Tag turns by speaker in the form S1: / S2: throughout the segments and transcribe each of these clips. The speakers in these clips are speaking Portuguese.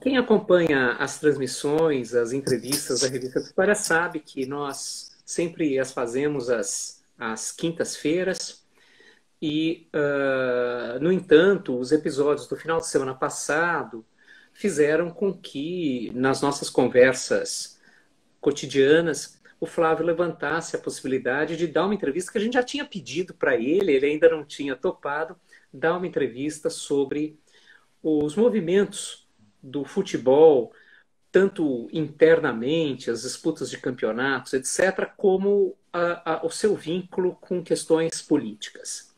S1: Quem acompanha as transmissões, as entrevistas da Revista História sabe que nós sempre as fazemos às quintas-feiras e, no entanto, os episódios do final de semana passado fizeram com que, nas nossas conversas cotidianas, o Flávio levantasse a possibilidade de dar uma entrevista que a gente já tinha pedido para ele ainda não tinha topado, dar uma entrevista sobre os movimentos do futebol, tanto internamente, as disputas de campeonatos, etc., como o seu vínculo com questões políticas.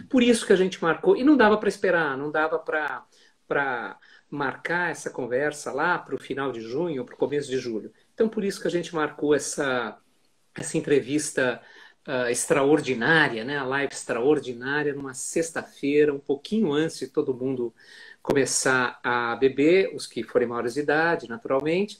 S1: Por isso que a gente marcou, e não dava para esperar, não dava para marcar essa conversa lá para o final de junho, para o começo de julho. Então, por isso que a gente marcou essa entrevista extraordinária, né? A live extraordinária, numa sexta-feira, um pouquinho antes de todo mundo começar a beber, os que forem maiores de idade, naturalmente,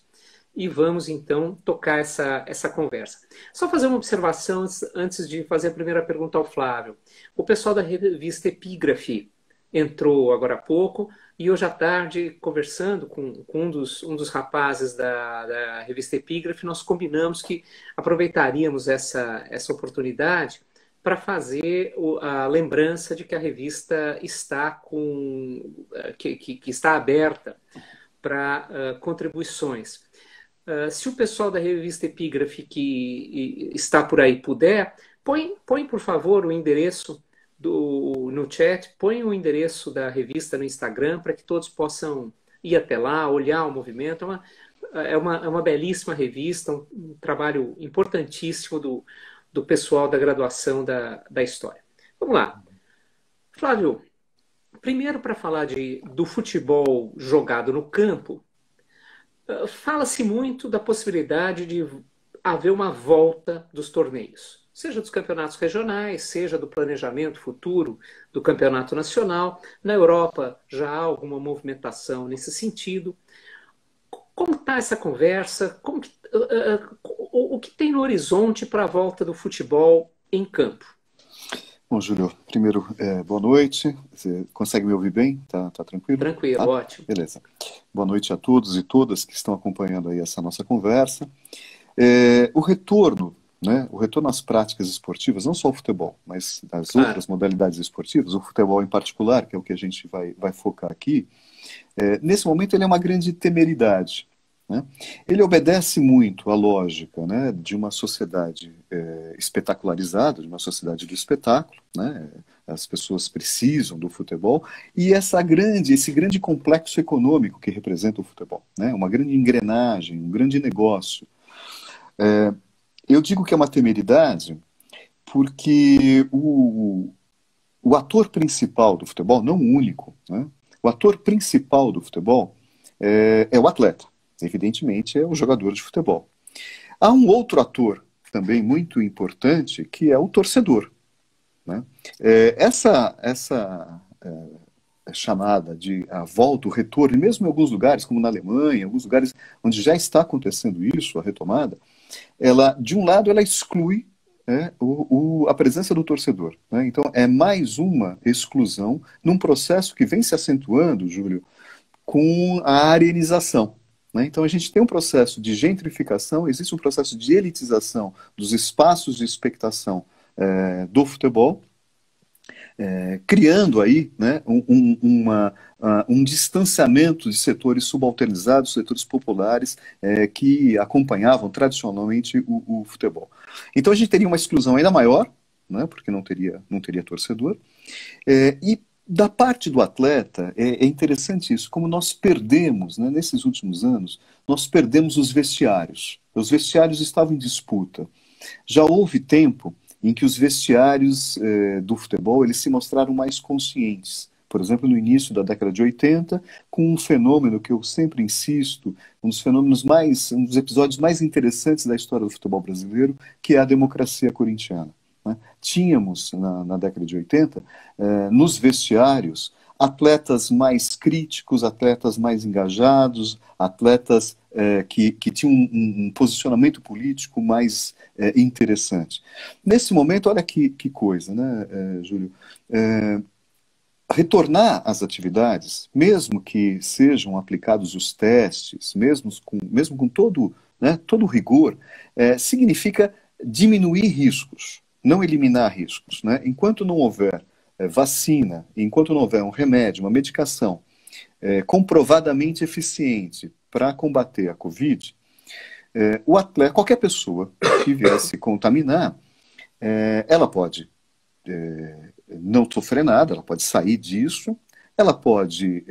S1: e vamos então tocar essa conversa. Só fazer uma observação antes de fazer a primeira pergunta ao Flávio. O pessoal da revista Epígrafe entrou agora há pouco, e hoje à tarde, conversando com um dos rapazes da revista Epígrafe, nós combinamos que aproveitaríamos essa oportunidade para fazer a lembrança de que a revista está que está aberta para contribuições. Se o pessoal da revista Epígrafe que está por aí puder, põe por favor o endereço no chat, põe o endereço da revista no Instagram para que todos possam ir até lá, olhar o movimento. É uma belíssima revista, um trabalho importantíssimo do pessoal da graduação da História. Vamos lá. Flávio, primeiro para falar do futebol jogado no campo, fala-se muito da possibilidade de haver uma volta dos torneios, seja dos campeonatos regionais, seja do planejamento futuro do campeonato nacional. Na Europa já há alguma movimentação nesse sentido. Como está essa conversa? O que tem no horizonte para a volta do futebol em campo?
S2: Bom, Júlio, primeiro, boa noite. Você consegue me ouvir bem? Tá tranquilo?
S1: Tranquilo,
S2: tá?
S1: Ótimo.
S2: Beleza. Boa noite a todos e todas que estão acompanhando aí essa nossa conversa. O retorno, né? O retorno às práticas esportivas, não só o futebol, mas as outras modalidades esportivas, o futebol em particular, que é o que a gente vai focar aqui, nesse momento ele é uma grande temeridade. Né? Ele obedece muito à lógica, né, de uma sociedade espetacularizada, de uma sociedade do espetáculo, né? As pessoas precisam do futebol, e esse grande complexo econômico que representa o futebol, né? Uma grande engrenagem, um grande negócio. Eu digo que é uma temeridade porque o ator principal do futebol, não o único, né? O ator principal do futebol é o atleta. Evidentemente, é o jogador de futebol. Há um outro ator também muito importante, que é o torcedor. Né? Essa chamada de a volta, o retorno, e mesmo em alguns lugares, como na Alemanha, em alguns lugares onde já está acontecendo isso, a retomada, de um lado, ela exclui a presença do torcedor. Né? Então, é mais uma exclusão num processo que vem se acentuando, Júlio, com a arenização. Então a gente tem um processo de gentrificação, existe um processo de elitização dos espaços de expectação do futebol, criando aí, né, um distanciamento de setores subalternizados, setores populares que acompanhavam tradicionalmente o futebol. Então a gente teria uma exclusão ainda maior, né, porque não teria torcedor, e da parte do atleta, é interessante isso, como nós perdemos, né, nesses últimos anos, nós perdemos os vestiários. Os vestiários estavam em disputa. Já houve tempo em que os vestiários do futebol eles se mostraram mais conscientes. Por exemplo, no início da década de 80, com um fenômeno que eu sempre insisto, um dos episódios mais interessantes da história do futebol brasileiro, que é a democracia corintiana. Né? Tínhamos, na década de 80, nos vestiários, atletas mais críticos, atletas mais engajados, atletas que tinham um posicionamento político mais interessante. Nesse momento, olha que coisa, né, Júlio? retornar às atividades, mesmo que sejam aplicados os testes, mesmo com todo, né, todo o rigor, significa diminuir riscos, não eliminar riscos. Né? Enquanto não houver vacina, enquanto não houver um remédio, uma medicação comprovadamente eficiente para combater a Covid, o atleta, qualquer pessoa que vier se contaminar, ela pode não sofrer nada, ela pode sair disso, ela pode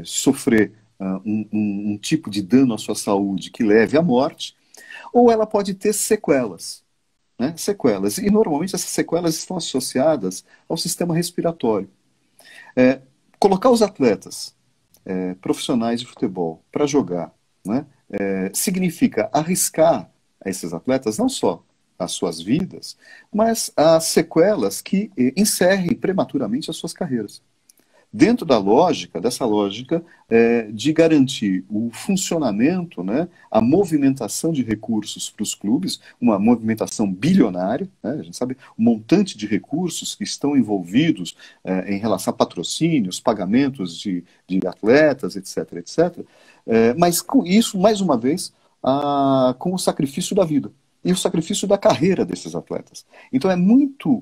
S2: sofrer um tipo de dano à sua saúde que leve à morte, ou ela pode ter sequelas. Né? Sequelas. E normalmente essas sequelas estão associadas ao sistema respiratório. Colocar os atletas profissionais de futebol para jogar, né, significa arriscar a esses atletas não só as suas vidas, mas as sequelas que encerrem prematuramente as suas carreiras. Dentro dessa lógica de garantir o funcionamento, né, a movimentação de recursos para os clubes, uma movimentação bilionária, né, a gente sabe o montante de recursos que estão envolvidos em relação a patrocínios, pagamentos de atletas, etc., etc., mas com isso, mais uma vez, com o sacrifício da vida e o sacrifício da carreira desses atletas. Então é muito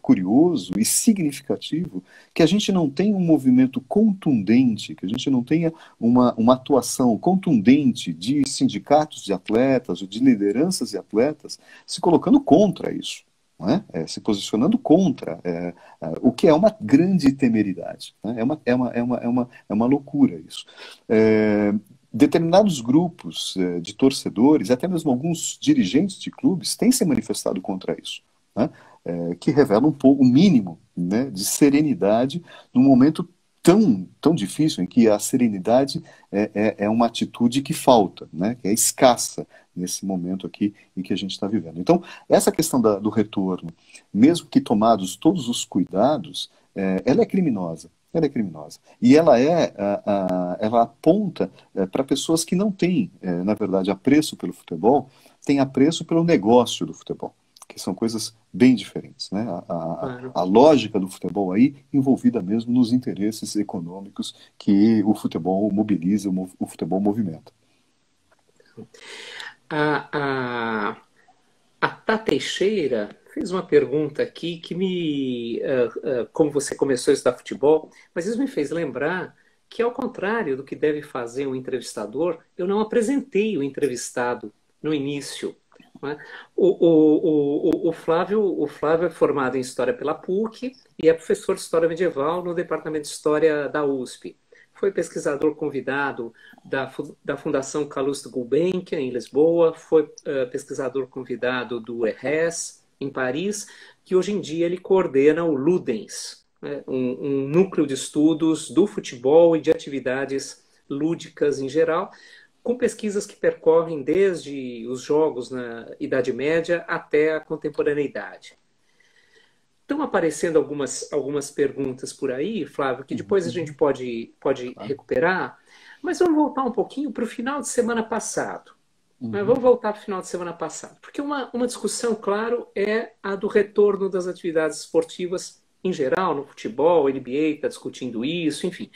S2: curioso e significativo que a gente não tenha um movimento contundente, que a gente não tenha uma atuação contundente de sindicatos de atletas ou de lideranças de atletas se colocando contra isso. Não é? Se posicionando contra, o que é uma grande temeridade. Né? É uma loucura isso. Determinados grupos de torcedores, até mesmo alguns dirigentes de clubes, têm se manifestado contra isso, né? Que revela um pouco, o mínimo, né, de serenidade num momento tão difícil, em que a serenidade é uma atitude que falta, né, que é escassa nesse momento aqui em que a gente está vivendo. Então, essa questão do retorno, mesmo que tomados todos os cuidados, ela é criminosa. Ela é criminosa. E ela aponta para pessoas que não têm, na verdade, apreço pelo futebol, têm apreço pelo negócio do futebol, que são coisas bem diferentes. Né?
S1: Claro.
S2: A lógica do futebol aí envolvida mesmo nos interesses econômicos que o futebol mobiliza, o futebol movimenta.
S1: A Tá Teixeira fez uma pergunta aqui que como você começou a estudar futebol, mas isso me fez lembrar que, ao contrário do que deve fazer um entrevistador, eu não apresentei o entrevistado no início. Né? O Flávio é formado em História pela PUC e é professor de História Medieval no Departamento de História da USP. Foi pesquisador convidado da Fundação Calouste Gulbenkian, em Lisboa, foi pesquisador convidado do ERRES, em Paris, que hoje em dia ele coordena o Ludens, né, um núcleo de estudos do futebol e de atividades lúdicas em geral, com pesquisas que percorrem desde os jogos na Idade Média até a contemporaneidade. Estão aparecendo algumas perguntas por aí, Flávio, que depois a gente pode recuperar, mas vamos voltar um pouquinho para o final de semana passado. Vamos voltar para o final de semana passado, porque uma discussão, claro, é a do retorno das atividades esportivas em geral, no futebol, a NBA está discutindo isso, enfim,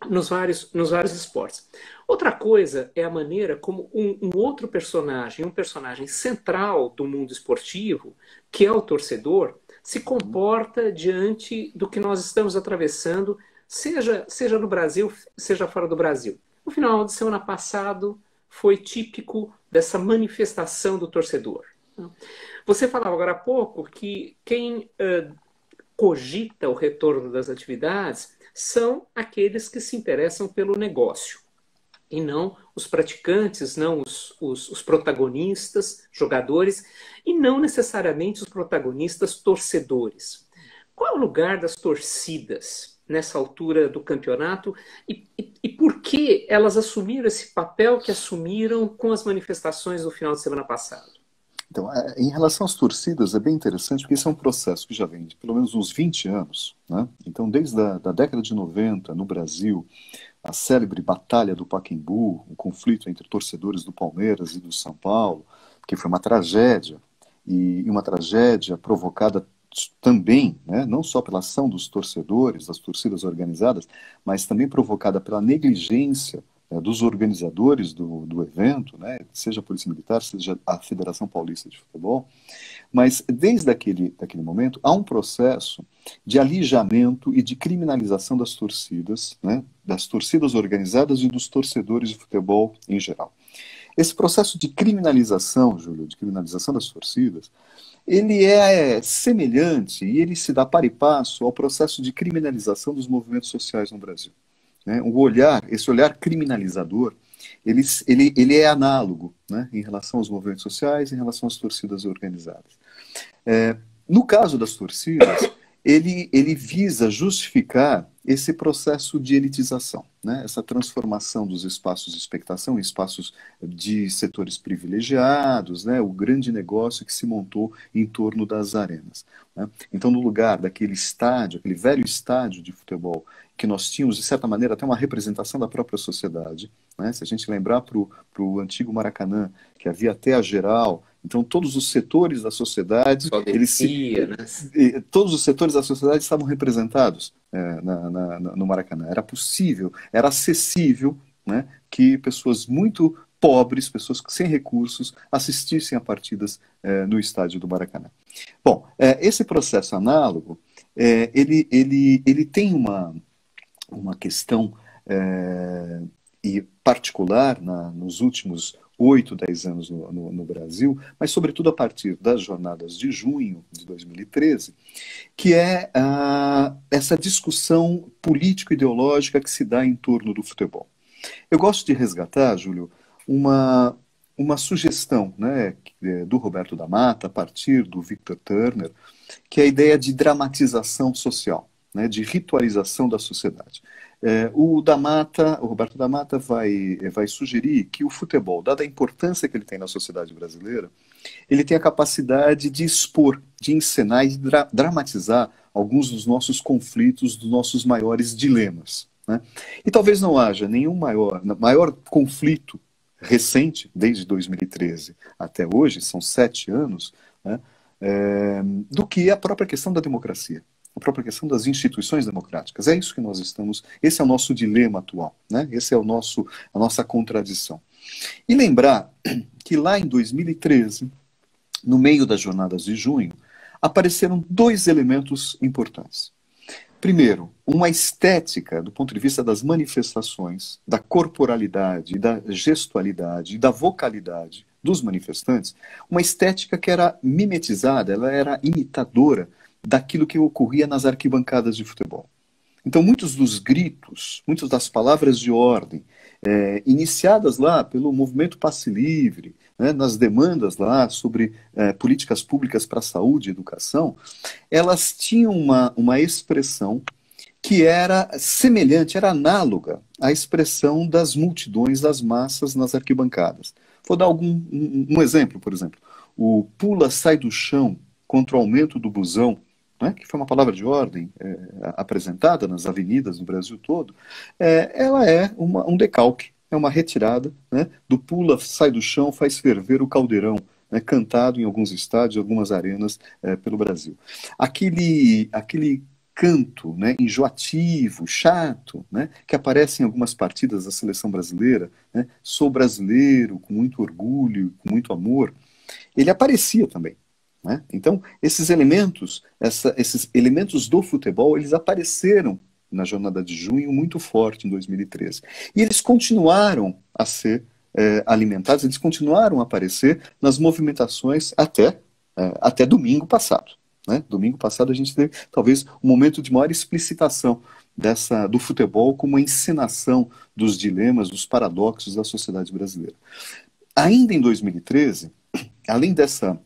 S1: nos vários esportes. Outra coisa é a maneira como um outro personagem, um personagem central do mundo esportivo, que é o torcedor, se comporta diante do que nós estamos atravessando, seja no Brasil, seja fora do Brasil. No final de semana passado foi típico dessa manifestação do torcedor. Você falava agora há pouco que quem cogita o retorno das atividades são aqueles que se interessam pelo negócio, e não os praticantes, não os protagonistas, jogadores, e não necessariamente os protagonistas torcedores. Qual é o lugar das torcidas nessa altura do campeonato e por que elas assumiram esse papel que assumiram com as manifestações do final de semana passado?
S2: Então, em relação às torcidas, é bem interessante, porque esse é um processo que já vem de pelo menos uns 20 anos. Né? Então, desde a década de 90, no Brasil, a célebre Batalha do Pacaembu, o conflito entre torcedores do Palmeiras e do São Paulo, que foi uma tragédia, e uma tragédia provocada também, né, não só pela ação dos torcedores, das torcidas organizadas, mas também provocada pela negligência dos organizadores do evento, né, seja a Polícia Militar, seja a Federação Paulista de Futebol, mas desde daquele momento há um processo de alijamento e de criminalização das torcidas organizadas e dos torcedores de futebol em geral. Esse processo de criminalização, Júlio, de criminalização das torcidas, ele é semelhante e ele se dá par e passo ao processo de criminalização dos movimentos sociais no Brasil. Né? Esse olhar criminalizador, ele é análogo, né, em relação aos movimentos sociais, em relação às torcidas organizadas. No caso das torcidas, ele visa justificar esse processo de elitização, né? Essa transformação dos espaços de expectação em espaços de setores privilegiados, né? O grande negócio que se montou em torno das arenas, né? Então, no lugar daquele estádio, aquele velho estádio de futebol, que nós tínhamos, de certa maneira, até uma representação da própria sociedade, né? Se a gente lembrar para o antigo Maracanã, que havia até a geral, então todos os setores da sociedade, todos os setores da sociedade estavam representados no Maracanã. Era possível, era acessível, né, que pessoas muito pobres, pessoas sem recursos, assistissem a partidas no estádio do Maracanã. Bom, esse processo análogo, ele tem uma questão e particular nos últimos 8, 10 anos no Brasil, mas sobretudo a partir das jornadas de junho de 2013, que é essa discussão político-ideológica que se dá em torno do futebol. Eu gosto de resgatar, Júlio, uma sugestão, né, do Roberto da Mata, a partir do Victor Turner, que é a ideia de dramatização social, né, de ritualização da sociedade. O Roberto da Mata vai sugerir que o futebol, dada a importância que ele tem na sociedade brasileira, ele tem a capacidade de expor, de encenar e de dramatizar alguns dos nossos conflitos, dos nossos maiores dilemas, né? E talvez não haja nenhum maior conflito recente, desde 2013 até hoje, são 7 anos, né, do que a própria questão da democracia, a própria questão das instituições democráticas. É isso que nós estamos, esse é o nosso dilema atual, né? Esse é a nossa contradição. E lembrar que lá em 2013, no meio das jornadas de junho, apareceram 2 elementos importantes. Primeiro, uma estética, do ponto de vista das manifestações, da corporalidade, da gestualidade, da vocalidade dos manifestantes, uma estética que era mimetizada, ela era imitadora daquilo que ocorria nas arquibancadas de futebol. Então, muitos dos gritos, muitas das palavras de ordem, iniciadas lá pelo movimento Passe Livre, né, nas demandas lá sobre políticas públicas para a saúde e educação, elas tinham uma expressão que era semelhante, era análoga à expressão das multidões, das massas nas arquibancadas. Vou dar um exemplo, por exemplo. O pula, sai do chão contra o aumento do busão, né, que foi uma palavra de ordem apresentada nas avenidas do Brasil todo, ela é um decalque, é uma retirada, né, do pula, sai do chão, faz ferver o caldeirão, né, cantado em alguns estádios, algumas arenas pelo Brasil. Aquele canto, né, enjoativo, chato, né, que aparece em algumas partidas da seleção brasileira, né, sou brasileiro, com muito orgulho, com muito amor, ele aparecia também. Né? Então, esses elementos do futebol, eles apareceram na jornada de junho muito forte em 2013. E eles continuaram a ser alimentados, eles continuaram a aparecer nas movimentações até domingo passado. Né? Domingo passado a gente teve talvez um momento de maior explicitação do futebol como uma encenação dos dilemas, dos paradoxos da sociedade brasileira. Ainda em 2013, além dessa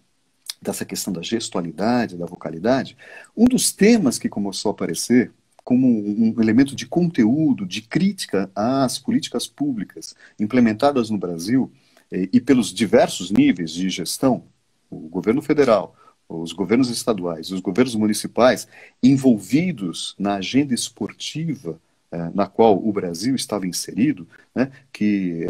S2: questão da gestualidade, da vocalidade, um dos temas que começou a aparecer como um elemento de conteúdo, de crítica às políticas públicas implementadas no Brasil e pelos diversos níveis de gestão, o governo federal, os governos estaduais, os governos municipais envolvidos na agenda esportiva na qual o Brasil estava inserido, né, que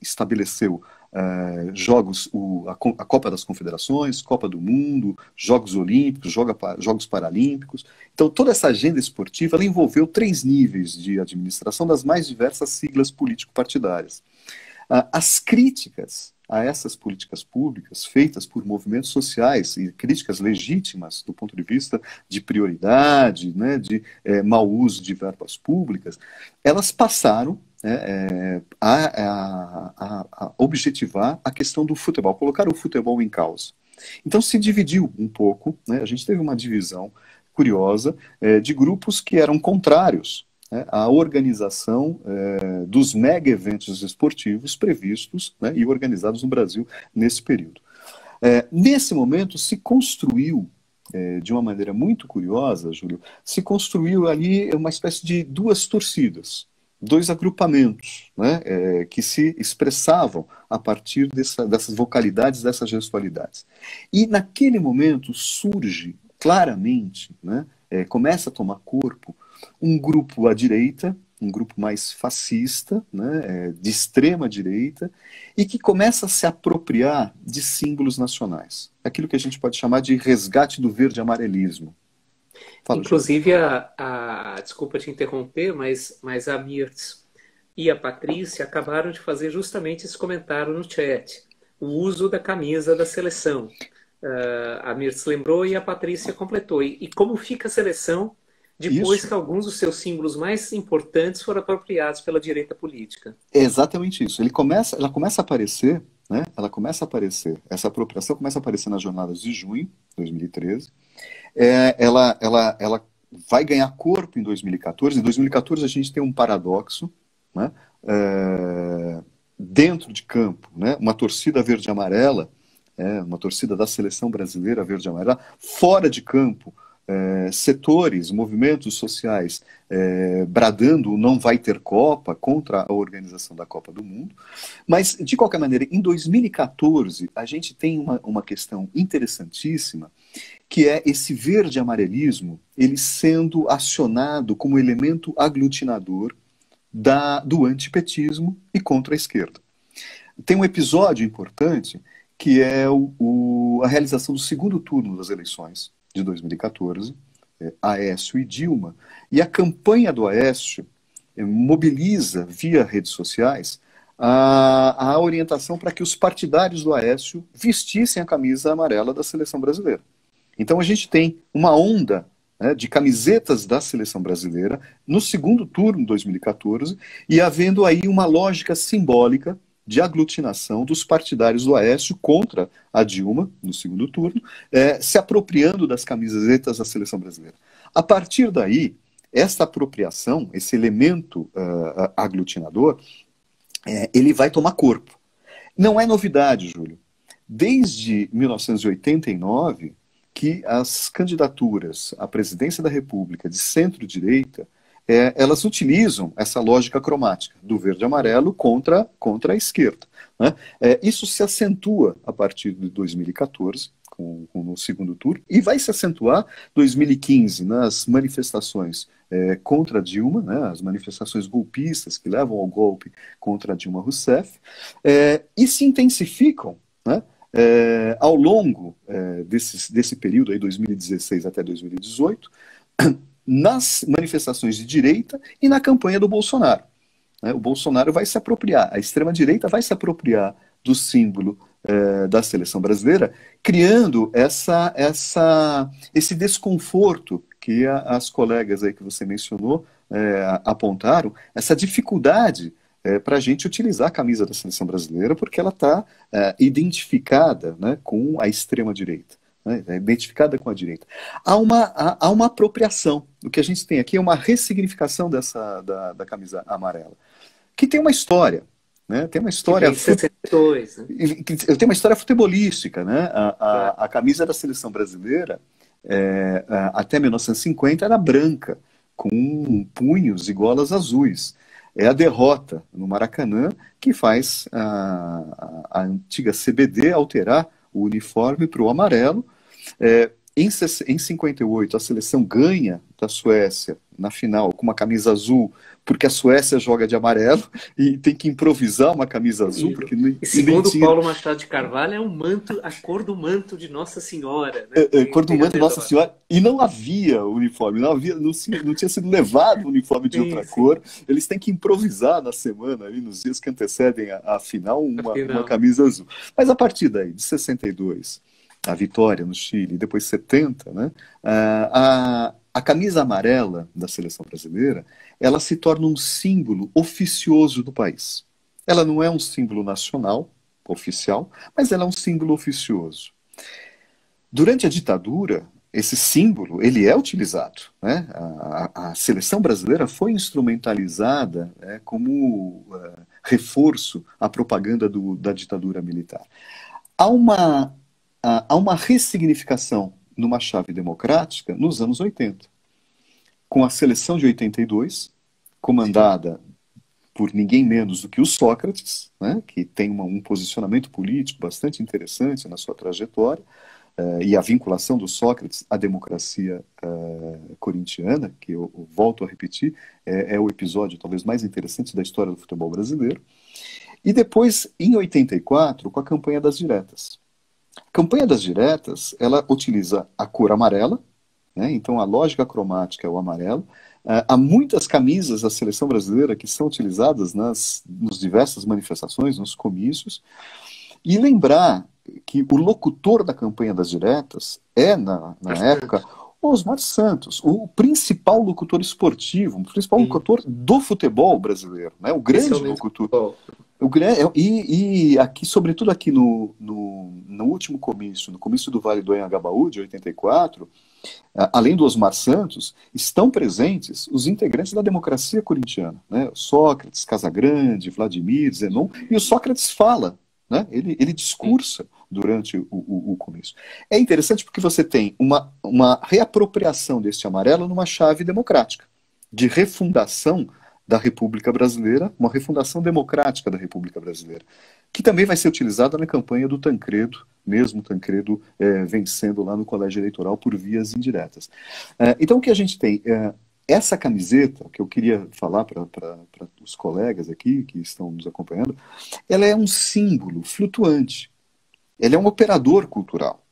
S2: estabeleceu a Copa das Confederações, Copa do Mundo, Jogos Olímpicos, Jogos Paralímpicos. Então, toda essa agenda esportiva ela envolveu 3 níveis de administração das mais diversas siglas político-partidárias. As críticas a essas políticas públicas feitas por movimentos sociais e críticas legítimas do ponto de vista de prioridade, né, de mau uso de verbas públicas, elas passaram a objetivar a questão do futebol, colocar o futebol em causa. Então se dividiu um pouco, né, a gente teve uma divisão curiosa de grupos que eram contrários a organização dos mega-eventos esportivos previstos, né, e organizados no Brasil nesse período. Nesse momento se construiu, de uma maneira muito curiosa, Júlio, se construiu ali uma espécie de 2 torcidas, 2 agrupamentos, né, que se expressavam a partir dessas vocalidades, dessas gestualidades. E naquele momento surge claramente, né, começa a tomar corpo, um grupo à direita, um grupo mais fascista, né, de extrema direita, e que começa a se apropriar de símbolos nacionais. Aquilo que a gente pode chamar de resgate do verde-amarelismo.
S1: Inclusive, desculpa te interromper, mas a Mirtz e a Patrícia acabaram de fazer justamente esse comentário no chat. O uso da camisa da seleção. A Mirtz lembrou e a Patrícia completou. E como fica a seleção depois que alguns dos seus símbolos mais importantes foram apropriados pela direita política?
S2: É exatamente isso. Ela começa a aparecer, né? Ela começa a aparecer. Essa apropriação começa a aparecer nas jornadas de junho de 2013. Ela vai ganhar corpo em 2014. Em 2014 a gente tem um paradoxo, né? Dentro de campo, né? Uma torcida verde-amarela, uma torcida da seleção brasileira verde-amarela, fora de campo, setores, movimentos sociais bradando não vai ter Copa contra a organização da Copa do Mundo. Mas, de qualquer maneira, em 2014 a gente tem uma questão interessantíssima, que é esse verde-amarelismo ele sendo acionado como elemento aglutinador do antipetismo e contra a esquerda. Tem um episódio importante que é a realização do segundo turno das eleições de 2014, Aécio e Dilma, e a campanha do Aécio mobiliza via redes sociais a orientação para que os partidários do Aécio vestissem a camisa amarela da seleção brasileira. Então a gente tem uma onda de camisetas da seleção brasileira no segundo turno de 2014 e havendo aí uma lógica simbólica de aglutinação dos partidários do Aécio contra a Dilma, no segundo turno, se apropriando das camisetas da seleção brasileira. A partir daí, essa apropriação, esse elemento aglutinador, ele vai tomar corpo. Não é novidade, Júlio. Desde 1989, que as candidaturas à presidência da República de centro-direita elas utilizam essa lógica cromática do verde e amarelo contra a esquerda, né? Isso se acentua a partir de 2014, no segundo turno, e vai se acentuar em 2015 nas manifestações contra Dilma, né, as manifestações golpistas que levam ao golpe contra Dilma Rousseff, e se intensificam, né, ao longo desse período, aí, 2016 até 2018, nas manifestações de direita e na campanha do Bolsonaro. O Bolsonaro vai se apropriar, a extrema-direita vai se apropriar do símbolo da seleção brasileira, criando esse desconforto que as colegas aí que você mencionou apontaram, essa dificuldade para a gente utilizar a camisa da seleção brasileira, porque ela está identificada, né, com a extrema-direita. Identificada com a direita. Há uma apropriação. O que a gente tem aqui é uma ressignificação da camisa amarela, que tem uma história, né? Tem uma história.
S1: 62, né?
S2: Tem uma história futebolística, né? A camisa da seleção brasileira até 1950 era branca, com punhos e golas azuis. É a derrota no Maracanã que faz a antiga CBD alterar o uniforme para o amarelo. Em 58, a seleção ganha da Suécia na final com uma camisa azul, porque a Suécia joga de amarelo e tem que improvisar uma camisa azul, porque
S1: E segundo Paulo Machado de Carvalho, é um manto, a cor do manto de Nossa Senhora, né?
S2: Cor do manto de Nossa Senhora, e não havia uniforme, não tinha sido levado o uniforme de outra cor, eles têm que improvisar na semana, ali, nos dias que antecedem a final, uma camisa azul. Mas a partir daí, de 62, a vitória no Chile, e depois 70, né, a camisa amarela da seleção brasileira, ela se torna um símbolo oficioso do país. Ela não é um símbolo nacional, oficial, mas ela é um símbolo oficioso. Durante a ditadura, esse símbolo ele é utilizado, né? A seleção brasileira foi instrumentalizada, né, como reforço à propaganda da ditadura militar. Há uma ressignificação numa chave democrática nos anos 80, com a seleção de 82, comandada por ninguém menos do que o Sócrates, né, que tem um posicionamento político bastante interessante na sua trajetória, e a vinculação do Sócrates à democracia corintiana, que eu volto a repetir, é o episódio talvez mais interessante da história do futebol brasileiro. E depois, em 84, com a campanha das diretas. A campanha das diretas, ela utiliza a cor amarela, né, então a lógica cromática é o amarelo. Há muitas camisas da seleção brasileira que são utilizadas nas diversas manifestações, nos comícios. E lembrar que o locutor da campanha das diretas é, na época, Osmar Santos, o principal locutor esportivo, o principal locutor do futebol brasileiro, né? O grande locutor. E aqui, sobretudo aqui no último comício, no comício do Vale do Anhangabaú, de 84, além do Osmar Santos, estão presentes os integrantes da democracia corintiana, né? Sócrates, Casagrande, Vladimir, Zenon, e o Sócrates fala, né? Ele discursa durante o comício. É interessante porque você tem uma reapropriação deste amarelo numa chave democrática, de refundação da República Brasileira, uma refundação democrática da República Brasileira, que também vai ser utilizada na campanha do Tancredo, mesmo Tancredo vencendo lá no colégio eleitoral por vias indiretas. Então o que a gente tem, essa camiseta, que eu queria falar para os colegas aqui que estão nos acompanhando, ela é um símbolo flutuante, ela é um operador cultural.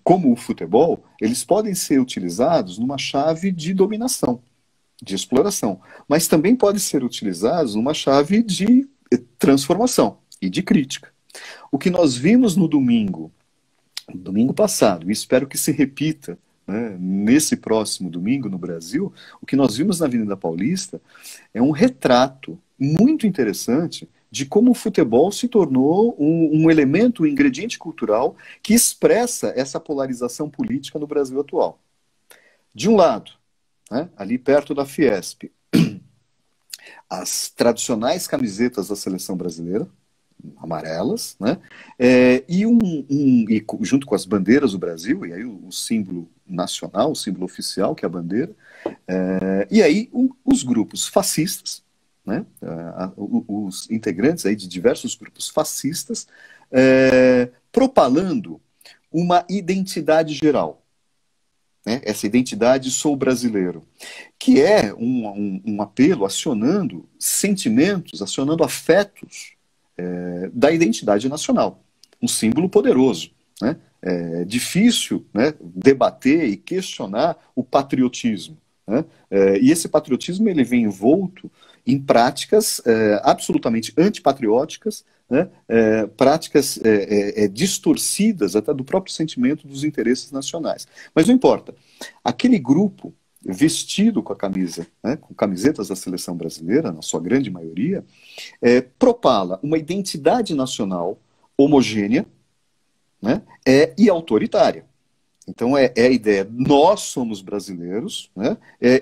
S2: Como o futebol, eles podem ser utilizados numa chave de dominação, de exploração, mas também podem ser utilizados numa chave de transformação e de crítica. O que nós vimos no domingo passado, e espero que se repita, né, nesse próximo domingo no Brasil, o que nós vimos na Avenida Paulista é um retrato muito interessante de como o futebol se tornou um elemento, um ingrediente cultural que expressa essa polarização política no Brasil atual. De um lado, né, ali perto da Fiesp, as tradicionais camisetas da seleção brasileira, amarelas, né, e junto com as bandeiras do Brasil, e aí o símbolo nacional, o símbolo oficial, que é a bandeira, e aí os grupos fascistas, né, os integrantes aí de diversos grupos fascistas, propalando uma identidade geral. Né, essa identidade sou brasileiro, que é um apelo acionando sentimentos, acionando afetos da identidade nacional, um símbolo poderoso, né? É difícil, né, debater e questionar o patriotismo, né? E esse patriotismo ele vem envolto em práticas absolutamente antipatrióticas, né? Práticas distorcidas até do próprio sentimento dos interesses nacionais. Mas não importa. Aquele grupo vestido com a camisa, né, com camisetas da seleção brasileira, na sua grande maioria, propala uma identidade nacional homogênea, né, e autoritária. Então é a ideia, nós somos brasileiros, né,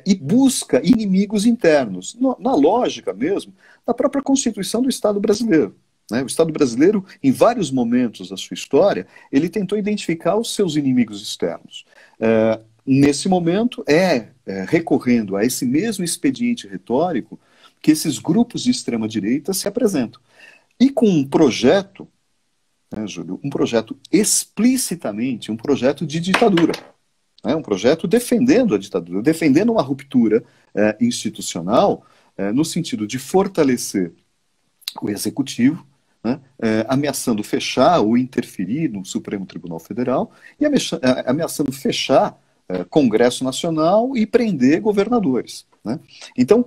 S2: e busca inimigos internos, na lógica mesmo da própria Constituição do Estado brasileiro. Né? O Estado brasileiro, em vários momentos da sua história, ele tentou identificar os seus inimigos externos. Nesse momento, recorrendo a esse mesmo expediente retórico que esses grupos de extrema-direita se apresentam. E com um projeto, né, Júlio, um projeto explicitamente, um projeto de ditadura. né? Um projeto defendendo a ditadura, defendendo uma ruptura institucional, no sentido de fortalecer o executivo, né, ameaçando fechar ou interferir no Supremo Tribunal Federal e ameaçando fechar Congresso Nacional e prender governadores. Né? Então,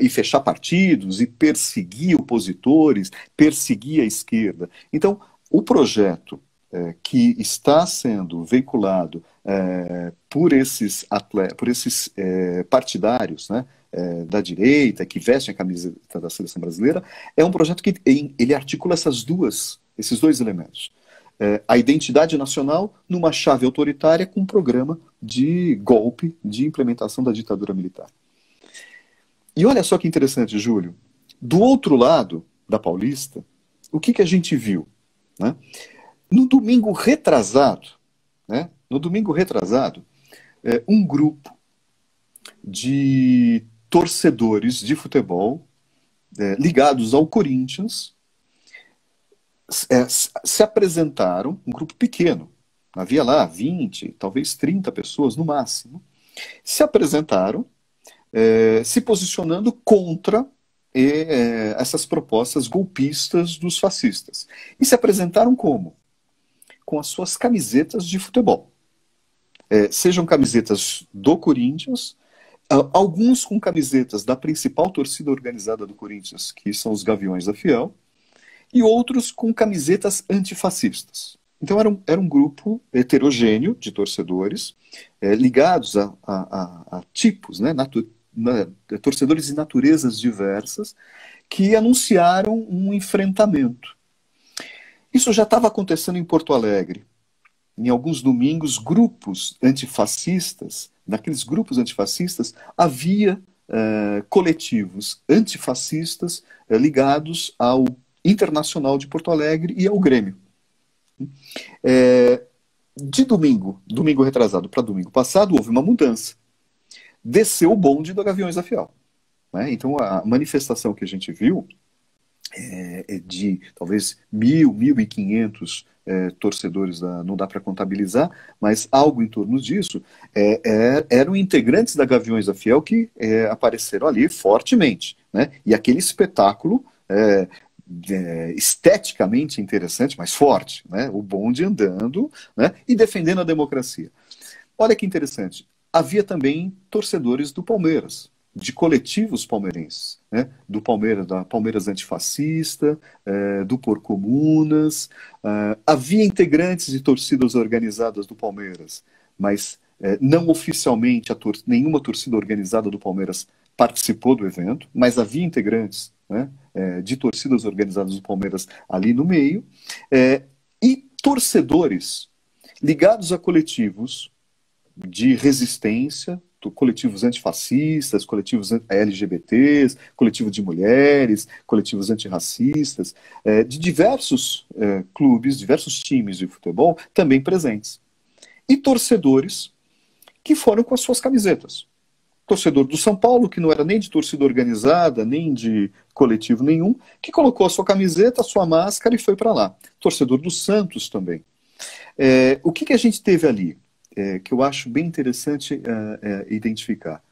S2: e fechar partidos e perseguir opositores, perseguir a esquerda. Então, o projeto que está sendo veiculado por esses partidários, né, da direita, que vestem a camiseta da seleção brasileira, é um projeto que ele articula esses dois elementos. A identidade nacional numa chave autoritária com um programa de golpe, de implementação da ditadura militar. E olha só que interessante, Júlio. Do outro lado da Paulista, o que a gente viu? Né? No domingo retrasado, um grupo de torcedores de futebol ligados ao Corinthians se apresentaram, um grupo pequeno, havia lá 20, talvez 30 pessoas no máximo, se apresentaram se posicionando contra essas propostas golpistas dos fascistas. E se apresentaram como? Com as suas camisetas de futebol. Sejam camisetas do Corinthians, alguns com camisetas da principal torcida organizada do Corinthians, que são os Gaviões da Fiel, e outros com camisetas antifascistas. Então era um grupo heterogêneo de torcedores, ligados a tipos, né, torcedores de naturezas diversas, que anunciaram um enfrentamento. Isso já estava acontecendo em Porto Alegre. Em alguns domingos, grupos antifascistas, naqueles grupos antifascistas, havia coletivos antifascistas ligados ao Internacional de Porto Alegre e ao Grêmio. De domingo retrasado para domingo passado, houve uma mudança. Desceu o bonde do Gaviões da Fiel. Né? Então, a manifestação que a gente viu de talvez 1.500 torcedores, não dá para contabilizar, mas algo em torno disso, eram integrantes da Gaviões da Fiel que apareceram ali fortemente. Né? E aquele espetáculo esteticamente interessante, mas forte, né? O bonde andando, né? E defendendo a democracia. Olha que interessante, havia também torcedores do Palmeiras, de coletivos palmeirenses, né? Do Palmeiras, da Palmeiras Antifascista, do Porcomunas, havia integrantes de torcidas organizadas do Palmeiras, mas não oficialmente nenhuma torcida organizada do Palmeiras participou do evento, mas havia integrantes, né, de torcidas organizadas do Palmeiras ali no meio, e torcedores ligados a coletivos de resistência, coletivos antifascistas, coletivos LGBTs, coletivo de mulheres, coletivos antirracistas, de diversos clubes, diversos times de futebol também presentes. E torcedores que foram com as suas camisetas. Torcedor do São Paulo, que não era nem de torcida organizada, nem de coletivo nenhum, que colocou a sua camiseta, a sua máscara e foi para lá. Torcedor do Santos também. O que a gente teve ali? Que eu acho bem interessante identificar.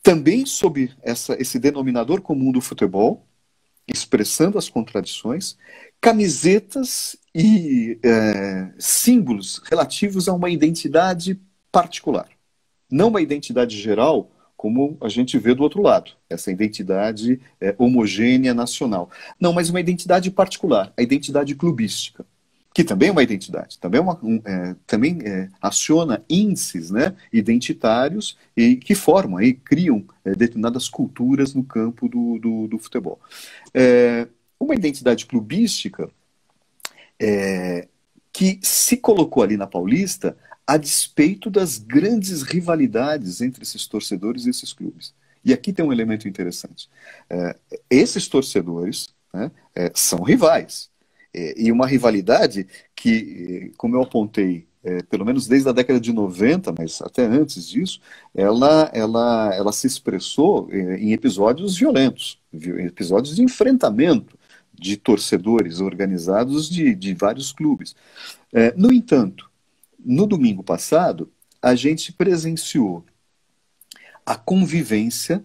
S2: Também sob esse denominador comum do futebol, expressando as contradições, camisetas e símbolos relativos a uma identidade particular. Não uma identidade geral, como a gente vê do outro lado, essa identidade homogênea nacional. Não, mas uma identidade particular, a identidade clubística, que também é uma identidade, também aciona índices, né, identitários e que formam, criam determinadas culturas no campo do futebol. Uma identidade clubística que se colocou ali na Paulista a despeito das grandes rivalidades entre esses torcedores e esses clubes. E aqui tem um elemento interessante. Esses torcedores, né, são rivais. E uma rivalidade que, como eu apontei, pelo menos desde a década de 90, mas até antes disso, ela se expressou em episódios violentos, episódios de enfrentamento de torcedores organizados de vários clubes. No entanto, no domingo passado, a gente presenciou a convivência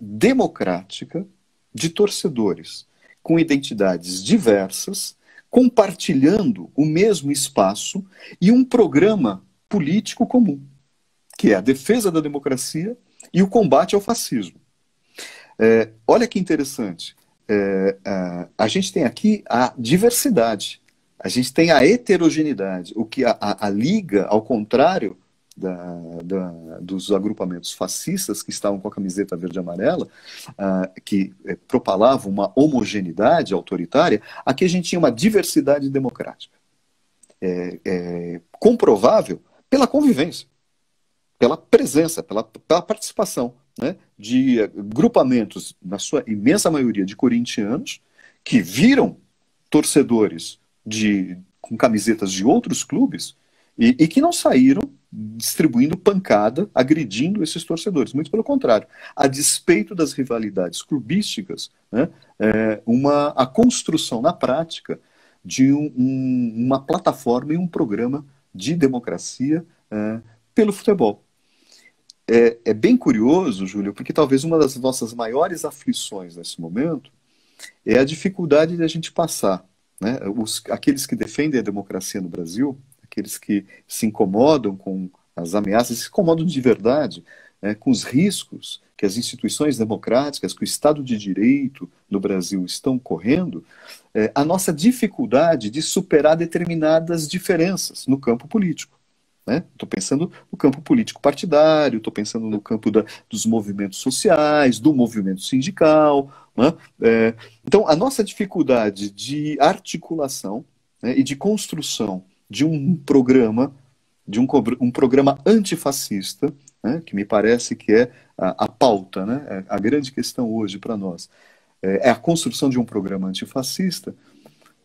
S2: democrática de torcedores com identidades diversas, compartilhando o mesmo espaço e um programa político comum, que é a defesa da democracia e o combate ao fascismo. Olha que interessante. A gente tem aqui a diversidade, a gente tem a heterogeneidade, o que a Liga, ao contrário dos agrupamentos fascistas que estavam com a camiseta verde e amarela, que propalavam uma homogeneidade autoritária, aqui a gente tinha uma diversidade democrática, comprovável pela convivência, pela presença, pela participação, né, de grupamentos, na sua imensa maioria, de corintianos, que viram torcedores com camisetas de outros clubes e que não saíram distribuindo pancada, agredindo esses torcedores. Muito pelo contrário. A despeito das rivalidades clubísticas, né, a construção na prática de uma plataforma e um programa de democracia pelo futebol. É bem curioso, Júlio, porque talvez uma das nossas maiores aflições nesse momento é a dificuldade de a gente passar, né, aqueles que defendem a democracia no Brasil, aqueles que se incomodam com as ameaças, se incomodam de verdade, com os riscos que as instituições democráticas, que o Estado de Direito no Brasil estão correndo, a nossa dificuldade de superar determinadas diferenças no campo político. Estou pensando no campo político partidário, estou pensando no campo dos movimentos sociais, do movimento sindical. Né? Então, a nossa dificuldade de articulação, né, e de construção de um programa, um programa antifascista, né, que me parece que é a pauta, né, a grande questão hoje para nós, é a construção de um programa antifascista,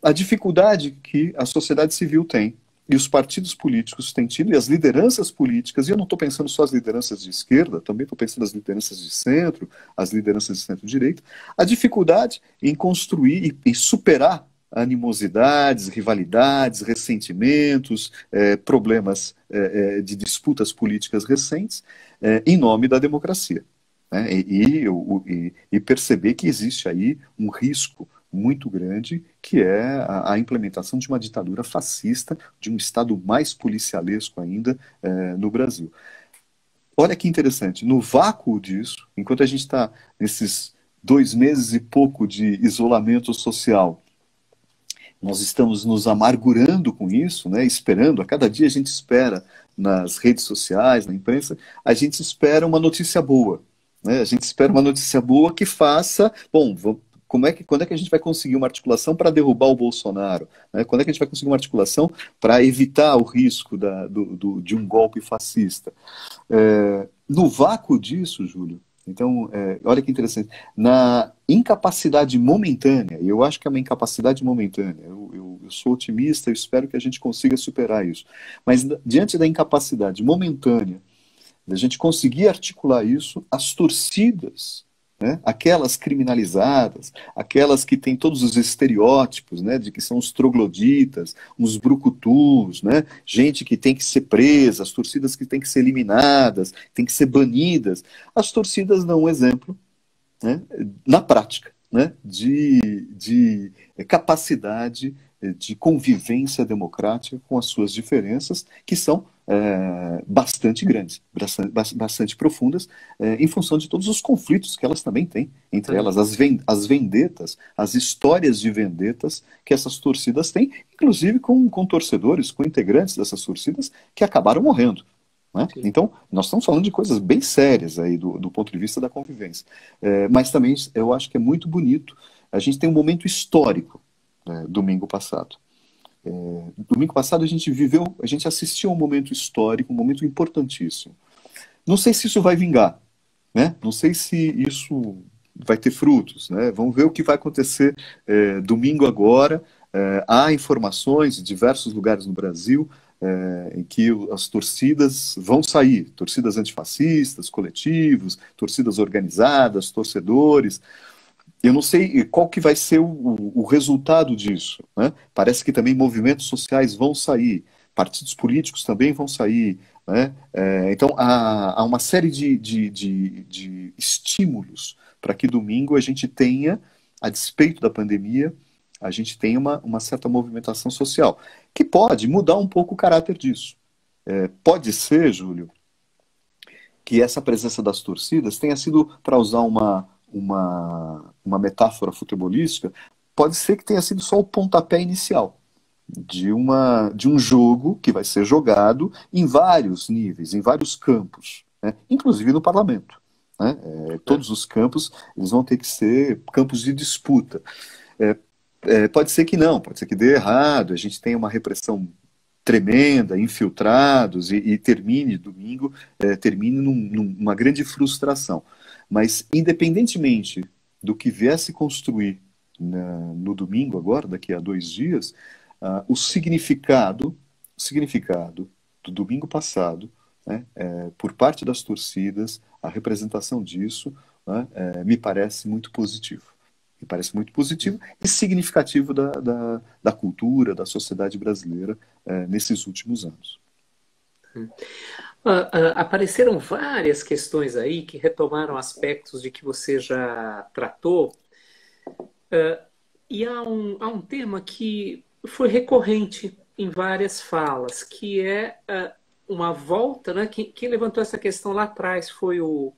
S2: a dificuldade que a sociedade civil tem, e os partidos políticos têm tido, e as lideranças políticas, e eu não estou pensando só as lideranças de esquerda, também estou pensando nas lideranças de centro, as lideranças de centro-direita, a dificuldade em construir e superar animosidades, rivalidades, ressentimentos, problemas de disputas políticas recentes, em nome da democracia. Né? E perceber que existe aí um risco muito grande, que é a implementação de uma ditadura fascista, de um Estado mais policialesco ainda no Brasil. Olha que interessante, no vácuo disso, enquanto a gente está nesses 2 meses e pouco de isolamento social, nós estamos nos amargurando com isso, né, esperando, a cada dia a gente espera nas redes sociais, na imprensa, a gente espera uma notícia boa. Né, a gente espera uma notícia boa que faça, bom, quando é que a gente vai conseguir uma articulação para derrubar o Bolsonaro? Né? Quando é que a gente vai conseguir uma articulação para evitar o risco de um golpe fascista? No vácuo disso, Júlio, então, olha que interessante, na incapacidade momentânea, e eu acho que é uma incapacidade momentânea, eu sou otimista, eu espero que a gente consiga superar isso, mas diante da incapacidade momentânea, da gente conseguir articular isso, as torcidas, né, aquelas criminalizadas, aquelas que têm todos os estereótipos, né, de que são os trogloditas, uns brucutus, né, gente que tem que ser presa, as torcidas que têm que ser eliminadas, têm que ser banidas, as torcidas dão um exemplo, né, na prática, né, de capacidade de convivência democrática com as suas diferenças, que são bastante grandes, bastante profundas, em função de todos os conflitos que elas também têm, entre elas as vendetas, as histórias de vendetas que essas torcidas têm, inclusive com torcedores, com integrantes dessas torcidas que acabaram morrendo. Né? Então, nós estamos falando de coisas bem sérias aí do ponto de vista da convivência. Mas também eu acho que é muito bonito. A gente tem um momento histórico domingo passado. Domingo passado a gente assistiu a um momento histórico, um momento importantíssimo. Não sei se isso vai vingar, né? Não sei se isso vai ter frutos, né? Vamos ver o que vai acontecer domingo agora. Há informações de diversos lugares no Brasil em que as torcidas vão sair, torcidas antifascistas, coletivos, torcidas organizadas, torcedores. Eu não sei qual que vai ser o resultado disso. Né? Parece que também movimentos sociais vão sair. partidos políticos também vão sair, né? Então, há uma série de estímulos para que domingo a gente tenha, a despeito da pandemia, a gente tenha uma certa movimentação social, que pode mudar um pouco o caráter disso. Pode ser, Júlio, que essa presença das torcidas tenha sido, para usar uma metáfora futebolística, pode ser que tenha sido só o pontapé inicial de um jogo que vai ser jogado em vários níveis, em vários campos, né? Inclusive no parlamento, né? Todos os campos eles vão ter que ser campos de disputa. Pode ser que não, pode ser que dê errado, a gente tenha uma repressão tremenda, infiltrados, e termine domingo, termine numa grande frustração. Mas, independentemente do que viesse construir no domingo agora, daqui a 2 dias, o significado do domingo passado, né, por parte das torcidas, a representação disso, né, me parece muito positivo. Me parece muito positivo e significativo da cultura, da sociedade brasileira nesses últimos anos.
S1: Apareceram várias questões aí que retomaram aspectos de que você já tratou, e há um tema que foi recorrente em várias falas, que é uma volta, né? Quem levantou essa questão lá atrás foi o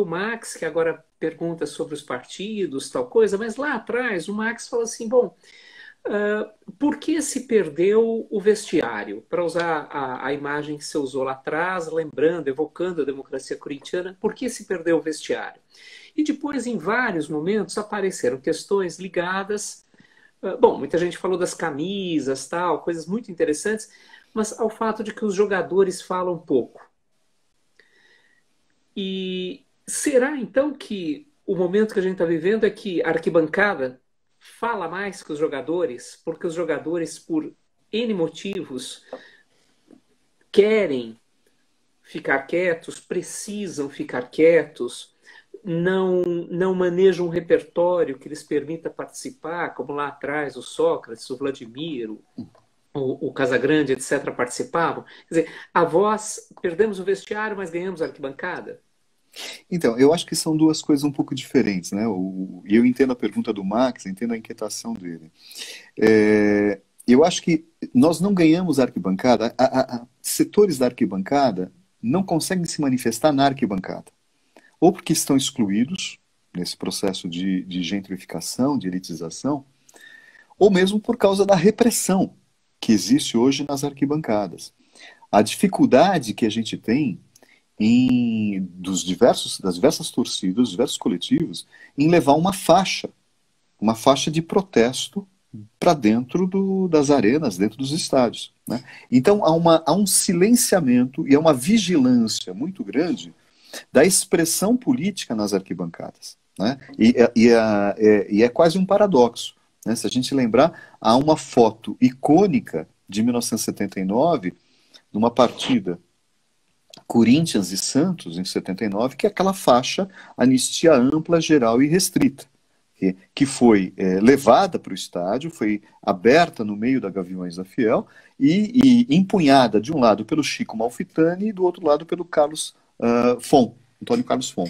S1: Max, que agora pergunta sobre os partidos, tal coisa, mas lá atrás o Max falou assim, bom, por que se perdeu o vestiário? Para usar a imagem que você usou lá atrás, lembrando, evocando a democracia corintiana, por que se perdeu o vestiário? E depois, em vários momentos, apareceram questões ligadas. Bom, muita gente falou das camisas, tal, coisas muito interessantes, mas ao fato de que os jogadores falam pouco. E será então que o momento que a gente está vivendo é que a arquibancada fala mais que os jogadores, porque os jogadores, por N motivos, querem ficar quietos, precisam ficar quietos, não manejam um repertório que lhes permita participar, como lá atrás o Sócrates, o Vladimir, o Casagrande, etc., participavam. Quer dizer, a voz, perdemos o vestiário, mas ganhamos a arquibancada.
S2: Então, eu acho que são duas coisas um pouco diferentes, né? E eu entendo a pergunta do Max, entendo a inquietação dele. Eu acho que nós não ganhamos a arquibancada, setores da arquibancada não conseguem se manifestar na arquibancada. Ou porque estão excluídos nesse processo de gentrificação, de elitização, ou mesmo por causa da repressão que existe hoje nas arquibancadas. A dificuldade que a gente tem das diversas torcidas, dos diversos coletivos, em levar uma faixa de protesto para dentro das arenas, dentro dos estádios, né? Então há um silenciamento e há uma vigilância muito grande da expressão política nas arquibancadas, né? E é quase um paradoxo, né? Se a gente lembrar, há uma foto icônica de 1979, numa partida Corinthians e Santos, em 79, que é aquela faixa anistia ampla, geral e restrita, que foi levada para o estádio, foi aberta no meio da Gaviões da Fiel e empunhada de um lado pelo Chico Malfitani e do outro lado pelo Antônio Carlos Fon.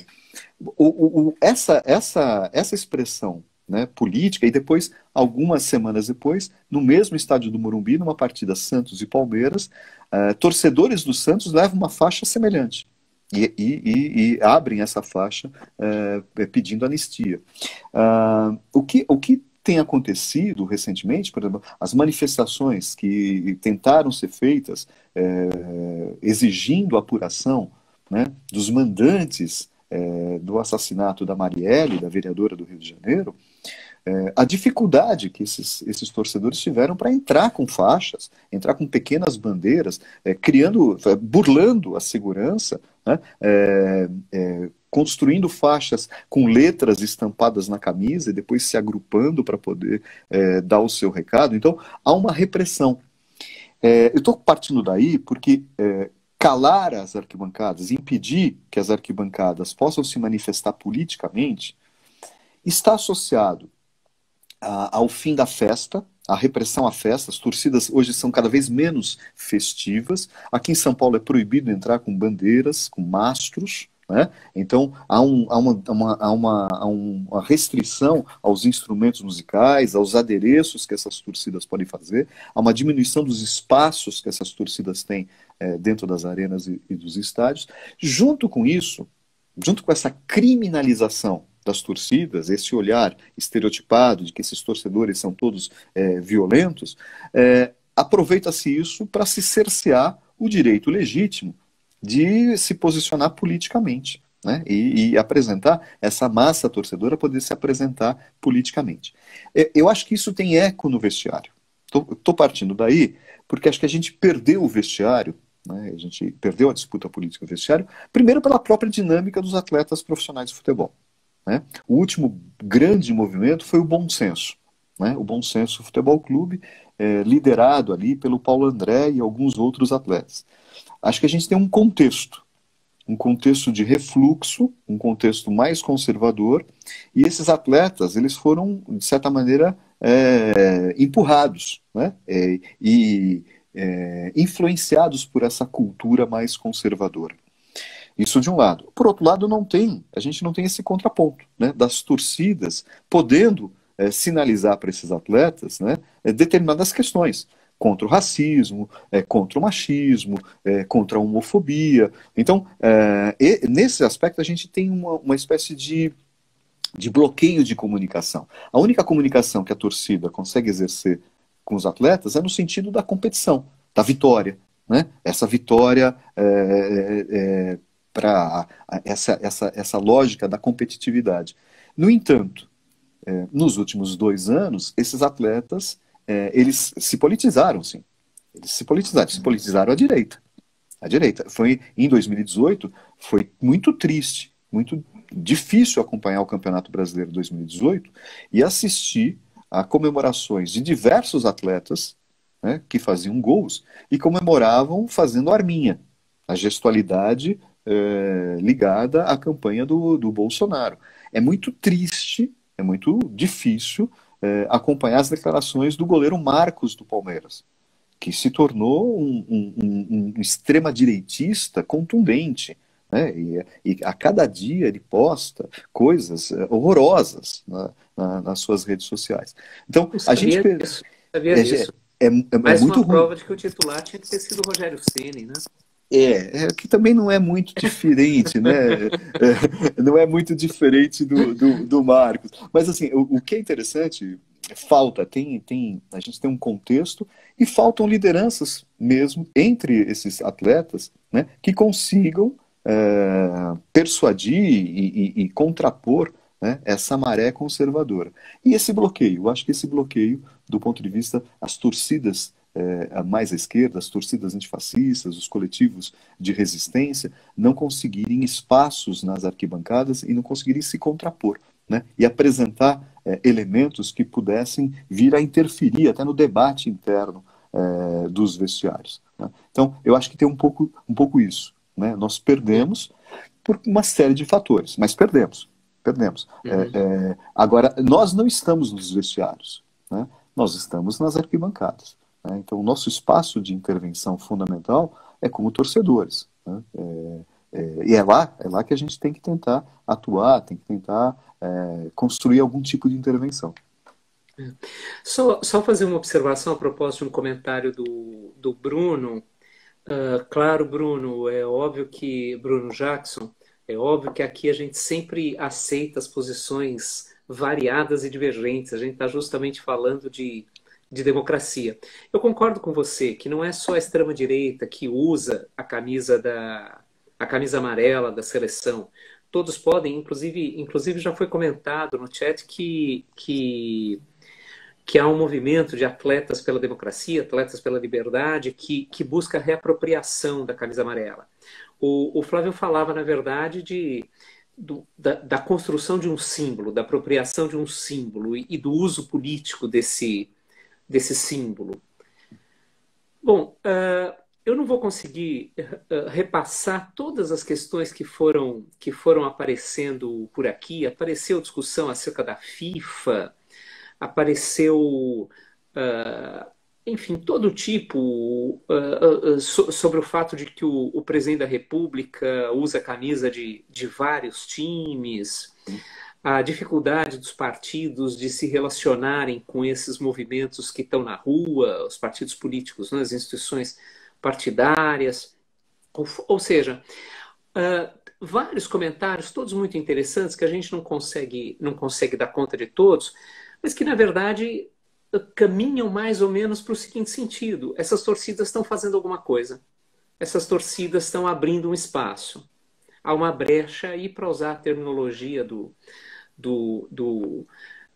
S2: Essa expressão, né, política, e depois, algumas semanas depois, no mesmo estádio do Morumbi, numa partida Santos e Palmeiras, torcedores do Santos levam uma faixa semelhante e abrem essa faixa pedindo anistia. O que tem acontecido recentemente, por exemplo, as manifestações que tentaram ser feitas exigindo apuração, né, dos mandantes do assassinato da Marielle, da vereadora do Rio de Janeiro, a dificuldade que esses torcedores tiveram para entrar com faixas, entrar com pequenas bandeiras, burlando a segurança, né, construindo faixas com letras estampadas na camisa e depois se agrupando para poder dar o seu recado. Então, há uma repressão. Eu estou partindo daí porque calar as arquibancadas, impedir que as arquibancadas possam se manifestar politicamente, está associado ao fim da festa, a repressão à festa. As torcidas hoje são cada vez menos festivas. Aqui em São Paulo é proibido entrar com bandeiras, com mastros, né? Então há uma restrição aos instrumentos musicais, aos adereços que essas torcidas podem fazer, há uma diminuição dos espaços que essas torcidas têm dentro das arenas e dos estádios. Junto com isso, junto com essa criminalização das torcidas, esse olhar estereotipado de que esses torcedores são todos violentos, aproveita-se isso para se cercear o direito legítimo de se posicionar politicamente, né? E apresentar essa massa torcedora poder se apresentar politicamente. Eu acho que isso tem eco no vestiário. Estou partindo daí porque acho que a gente perdeu o vestiário, né? A gente perdeu a disputa política no vestiário, primeiro pela própria dinâmica dos atletas profissionais de futebol, né? O último grande movimento foi o Bom Senso, né? O Bom Senso Futebol Clube, liderado ali pelo Paulo André e alguns outros atletas. Acho que a gente tem um contexto de refluxo, um contexto mais conservador, e esses atletas, eles foram, de certa maneira, empurrados, né? Influenciados por essa cultura mais conservadora. Isso de um lado. Por outro lado, a gente não tem esse contraponto, né, das torcidas podendo sinalizar para esses atletas, né, determinadas questões contra o racismo, contra o machismo, contra a homofobia. Então, nesse aspecto, a gente tem uma espécie de bloqueio de comunicação. A única comunicação que a torcida consegue exercer com os atletas é no sentido da competição, da vitória, né? Essa vitória para essa lógica da competitividade. No entanto, nos últimos 2 anos, esses atletas eles se politizaram, sim. Eles se politizaram à direita. À direita. Em 2018, foi muito triste, muito difícil acompanhar o Campeonato Brasileiro 2018 e assistir a comemorações de diversos atletas, né, que faziam gols e comemoravam fazendo arminha, a gestualidade ligada à campanha do Bolsonaro. É muito triste, é muito difícil acompanhar as declarações do goleiro Marcos do Palmeiras, que se tornou um extrema-direitista contundente, né? E a cada dia ele posta coisas horrorosas nas suas redes sociais. Então, a gente
S1: sabia disso. Mais
S2: muito
S1: uma
S2: ruim.
S1: prova de que o titular tinha que ter sido o Rogério Ceni, né?
S2: Que também não é muito diferente, né? Não é muito diferente do Marcos. Mas, assim, o que é interessante, a gente tem um contexto e faltam lideranças mesmo entre esses atletas, né, que consigam persuadir e contrapor, né, essa maré conservadora. E esse bloqueio, eu acho que esse bloqueio, do ponto de vista, as torcidas mais à esquerda, as torcidas antifascistas, os coletivos de resistência, não conseguirem espaços nas arquibancadas e não conseguirem se contrapor, né, e apresentar elementos que pudessem vir a interferir até no debate interno dos vestiários, né? Então, eu acho que tem um pouco isso, né? Nós perdemos por uma série de fatores, mas perdemos. Uhum. Agora, nós não estamos nos vestiários, né? Nós estamos nas arquibancadas, né? Então, o nosso espaço de intervenção fundamental é como torcedores, né? E é lá que a gente tem que tentar atuar, tem que tentar construir algum tipo de intervenção.
S1: Só fazer uma observação a propósito de um comentário do Bruno. Claro, Bruno, Bruno Jackson, é óbvio que aqui a gente sempre aceita as posições variadas e divergentes. A gente está justamente falando de democracia. Eu concordo com você que não é só a extrema-direita que usa a camisa amarela da seleção. Todos podem, inclusive já foi comentado no chat que há um movimento de atletas pela democracia, atletas pela liberdade, que busca a reapropriação da camisa amarela. O Flávio falava, na verdade, da construção de um símbolo, da apropriação de um símbolo e do uso político desse símbolo. Bom, eu não vou conseguir repassar todas as questões que foram aparecendo por aqui. Apareceu discussão acerca da FIFA, apareceu, enfim, todo tipo, sobre o fato de que o presidente da República usa a camisa de vários times, a dificuldade dos partidos de se relacionarem com esses movimentos que estão na rua, os partidos políticos, né, as instituições partidárias, ou seja, vários comentários, todos muito interessantes, que a gente não consegue dar conta de todos, mas que, na verdade, caminham mais ou menos para o seguinte sentido: essas torcidas estão fazendo alguma coisa, essas torcidas estão abrindo um espaço, há uma brecha aí, para usar a terminologia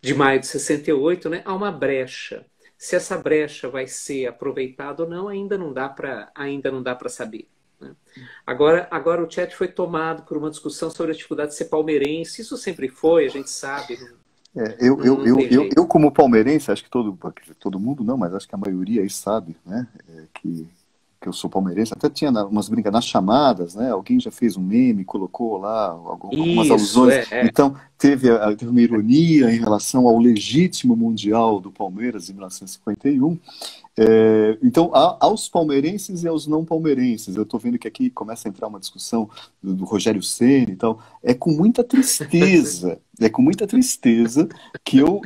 S1: de maio de 68, né? Há uma brecha. Se essa brecha vai ser aproveitada ou não, ainda não dá para saber, né? Agora o chat foi tomado por uma discussão sobre a dificuldade de ser palmeirense. Isso sempre foi, a gente sabe.
S2: Eu como palmeirense, acho que todo mundo não, mas acho que a maioria aí sabe, né, que eu sou palmeirense. Até tinha umas brincas nas chamadas, né? Alguém já fez um meme, colocou lá algumas alusões. Então, teve uma ironia em relação ao legítimo Mundial do Palmeiras em 1951. Então, aos palmeirenses e aos não palmeirenses, eu estou vendo que aqui começa a entrar uma discussão do Rogério Ceni e tal. É com muita tristeza que eu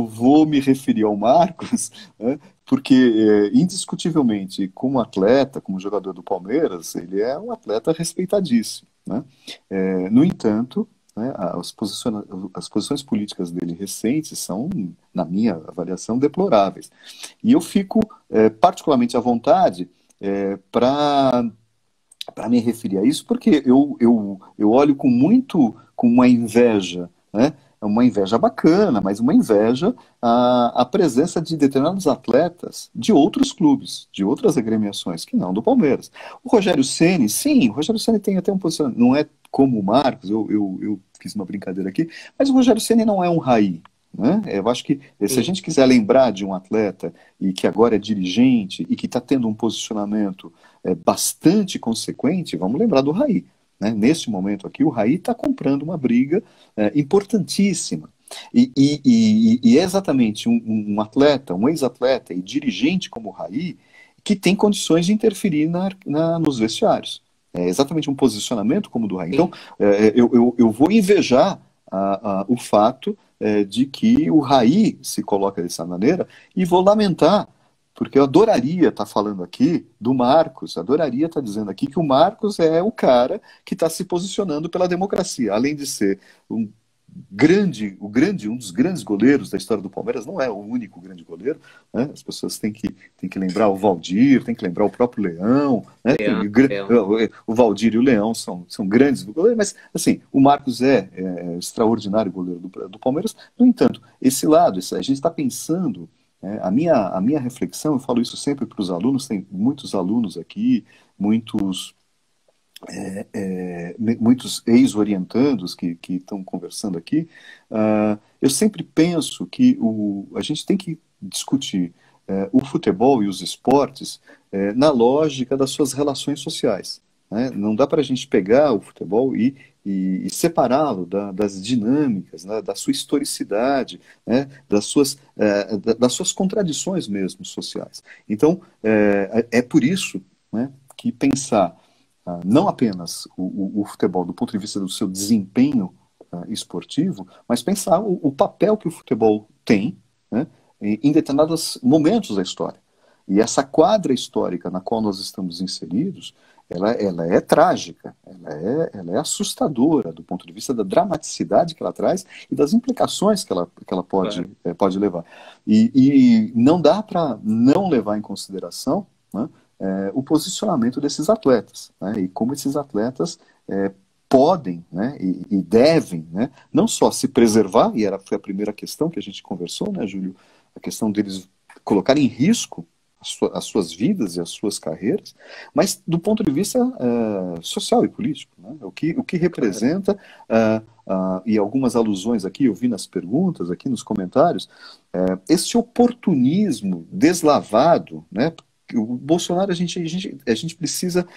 S2: vou me referir ao Marcos, né? Porque, indiscutivelmente, como atleta, como jogador do Palmeiras, ele é um atleta respeitadíssimo, né? No entanto, né, as posições políticas dele recentes são, na minha avaliação, deploráveis. E eu fico particularmente à vontade para me referir a isso, porque eu olho com uma inveja, né? Uma inveja bacana, mas uma inveja a presença de determinados atletas de outros clubes, de outras agremiações, que não do Palmeiras. O Rogério Ceni, sim, o Rogério Ceni tem até um posicionamento, não é como o Marcos, eu fiz uma brincadeira aqui, mas o Rogério Ceni não é um raí, né? Eu acho que se a gente quiser lembrar de um atleta e que agora é dirigente e que está tendo um posicionamento bastante consequente, vamos lembrar do Raí, né? Neste momento aqui, o Raí está comprando uma briga importantíssima. E é exatamente um atleta, um ex-atleta e dirigente como o Raí que tem condições de interferir nos vestiários. É exatamente um posicionamento como o do Raí. Então, eu vou invejar o fato de que o Raí se coloca dessa maneira e vou lamentar, porque eu adoraria estar falando aqui do Marcos, adoraria estar dizendo aqui que o Marcos é o cara que está se posicionando pela democracia, além de ser um dos grandes goleiros da história do Palmeiras. Não é o único grande goleiro, né? As pessoas têm que lembrar o Valdir, tem que lembrar o próprio Leão, né? O Valdir e o Leão são grandes goleiros, mas assim, o Marcos é extraordinário goleiro do Palmeiras. No entanto, esse lado, a gente está pensando, a minha reflexão, eu falo isso sempre para os alunos, tem muitos alunos aqui, muitos ex-orientandos que estão conversando aqui. Eu sempre penso que a gente tem que discutir o futebol e os esportes na lógica das suas relações sociais, né? Não dá para a gente pegar o futebol e separá-lo das dinâmicas, né, da sua historicidade, né, das suas contradições mesmo sociais. Então, é por isso, né, que pensar não apenas o futebol do ponto de vista do seu desempenho esportivo, mas pensar o papel que o futebol tem, né, em determinados momentos da história. E essa quadra histórica na qual nós estamos inseridos, ela é trágica, ela é assustadora do ponto de vista da dramaticidade que ela traz e das implicações que ela pode levar. E não dá para não levar em consideração, né, o posicionamento desses atletas, né, e como esses atletas podem, né, e devem, né, não só se preservar, e foi a primeira questão que a gente conversou, né, Júlio, a questão deles colocarem em risco as suas vidas e as suas carreiras, mas do ponto de vista social e político, né, o que representa, e algumas alusões aqui, eu vi nas perguntas, aqui nos comentários, esse oportunismo deslavado, né, o Bolsonaro, a gente precisa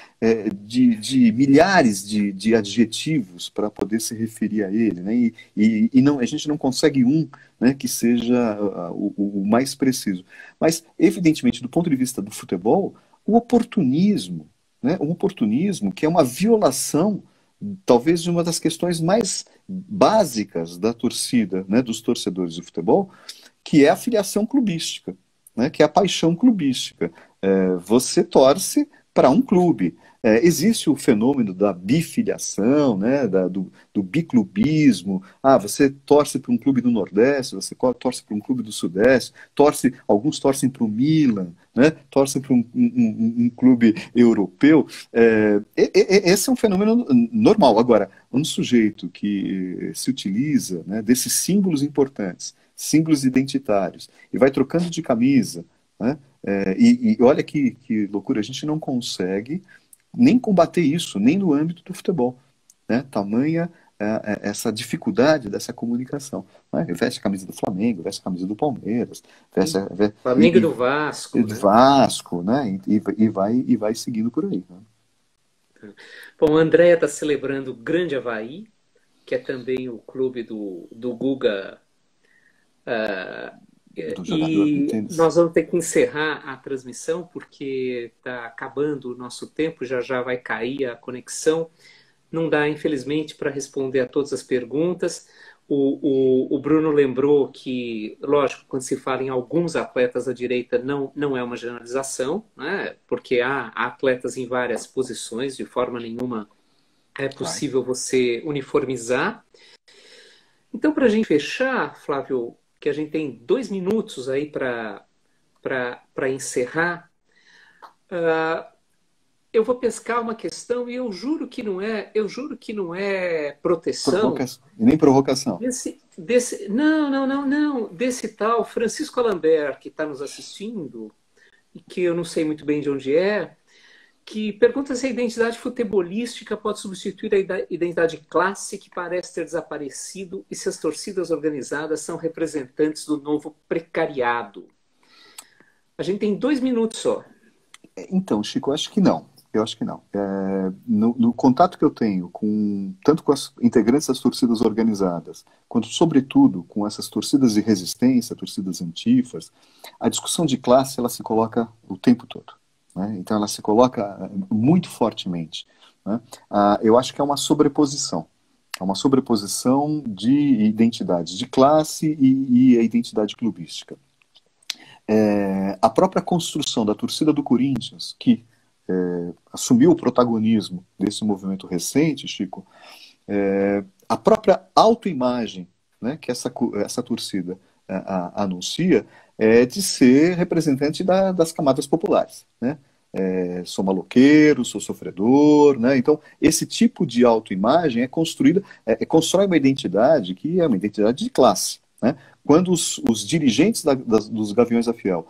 S2: de milhares de adjetivos para poder se referir a ele, né? E não, a gente não consegue um, né, que seja o mais preciso. Mas, evidentemente, do ponto de vista do futebol, o oportunismo, né? Um oportunismo que é uma violação, talvez, de uma das questões mais básicas da torcida, né, dos torcedores de futebol, que é a filiação clubística, né, que é a paixão clubística. Você torce para um clube. Existe o fenômeno da bifiliação, né, do biclubismo. Você torce para um clube do Nordeste, você torce para um clube do Sudeste, alguns torcem para o Milan, né, torcem para um clube europeu. Esse é um fenômeno normal. Agora, um sujeito que se utiliza, né, desses símbolos importantes, símbolos identitários, e vai trocando de camisa, né? E olha que loucura, a gente não consegue nem combater isso, nem no âmbito do futebol, né? Tamanha essa dificuldade dessa comunicação, né? Veste a camisa do Flamengo, veste a camisa do Palmeiras,
S1: Flamengo do Vasco,
S2: do
S1: né?
S2: Vasco, né? E vai seguindo por aí, né?
S1: Bom, a Andrea está celebrando o Grande Avaí, que é também o clube do Guga.
S2: Do jogador de
S1: E
S2: tênis.
S1: nós vamos ter que encerrar a transmissão porque está acabando o nosso tempo, já já vai cair a conexão. Não dá, infelizmente, para responder a todas as perguntas. O Bruno lembrou que, lógico, quando se fala em alguns atletas da direita, não é uma generalização, né? Porque há atletas em várias posições, de forma nenhuma é
S2: Claro.
S1: possível você uniformizar. Então, para a gente fechar, Flávio, que a gente tem 2 minutos aí para encerrar, eu vou pescar uma questão e eu juro que não é proteção
S2: E nem provocação.
S1: desse tal Francisco Alambert que está nos assistindo e que eu não sei muito bem de onde é, que pergunta se a identidade futebolística pode substituir a identidade classe que parece ter desaparecido e se as torcidas organizadas são representantes do novo precariado. A gente tem 2 minutos só.
S2: Então, Chico, eu acho que não. Eu acho que não. No contato que eu tenho tanto com as integrantes das torcidas organizadas, quanto, sobretudo, com essas torcidas de resistência, torcidas antifas, a discussão de classe ela se coloca o tempo todo, né? Então, ela se coloca muito fortemente, né? Eu acho que é uma sobreposição. É uma sobreposição de identidades de classe e a identidade clubística. A própria construção da torcida do Corinthians, que assumiu o protagonismo desse movimento recente, Chico, a própria autoimagem, né, que essa torcida anuncia é de ser representante das camadas populares, né? Sou maloqueiro, sou sofredor, né? Então, esse tipo de autoimagem é construída, constrói uma identidade que é uma identidade de classe, né? Quando os dirigentes dos Gaviões da Fiel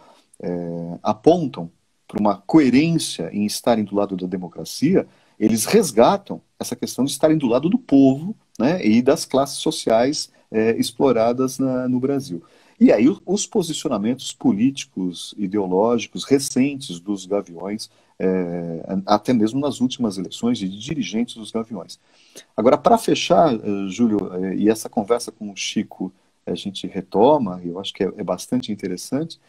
S2: apontam para uma coerência em estarem do lado da democracia, eles resgatam essa questão de estarem do lado do povo, né, e das classes sociais exploradas no Brasil. E aí os posicionamentos políticos, ideológicos recentes dos Gaviões, até mesmo nas últimas eleições de dirigentes dos Gaviões. Agora, para fechar, Júlio, e essa conversa com o Chico a gente retoma, e eu acho que é bastante interessante,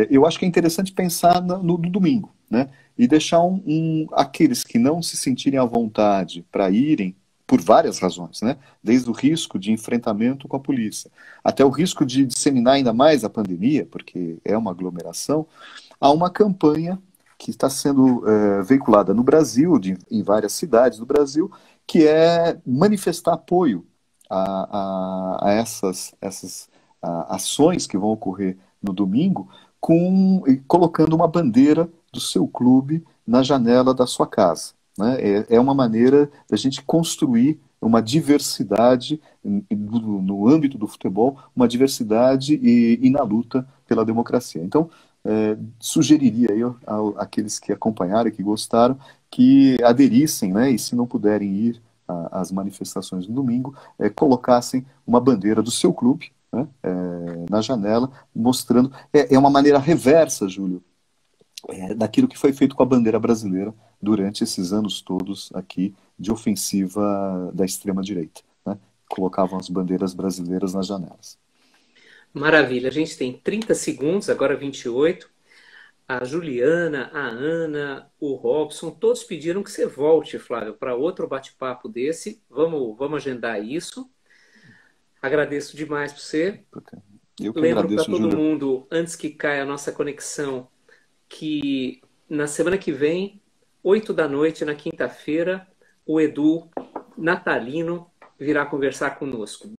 S2: eu acho que é interessante pensar no domingo, né? E deixar aqueles que não se sentirem à vontade para irem, por várias razões, né? Desde o risco de enfrentamento com a polícia, até o risco de disseminar ainda mais a pandemia, porque é uma aglomeração, há uma campanha que está sendo veiculada no Brasil, em várias cidades do Brasil, que é manifestar apoio a essas ações que vão ocorrer no domingo, colocando uma bandeira do seu clube na janela da sua casa, né? É uma maneira da gente construir uma diversidade no âmbito do futebol, uma diversidade e na luta pela democracia. Então, sugeriria eu àqueles que acompanharam, que gostaram, que aderissem, né? E se não puderem ir às manifestações no domingo, colocassem uma bandeira do seu clube, né, na janela, mostrando. É uma maneira reversa, Júlio, daquilo que foi feito com a bandeira brasileira durante esses anos todos aqui de ofensiva da extrema-direita, né? Colocavam as bandeiras brasileiras nas janelas.
S1: Maravilha. A gente tem 30 segundos, agora 28. A Juliana, a Ana, o Robson, todos pediram que você volte, Flávio, para outro bate-papo desse. Vamos agendar isso. Agradeço demais por você.
S2: Eu que
S1: Lembro para
S2: agradeço,
S1: todo
S2: Júlio.
S1: mundo, antes que caia a nossa conexão, que na semana que vem, 8 da noite, na quinta-feira, o Edu Natalino virá conversar conosco.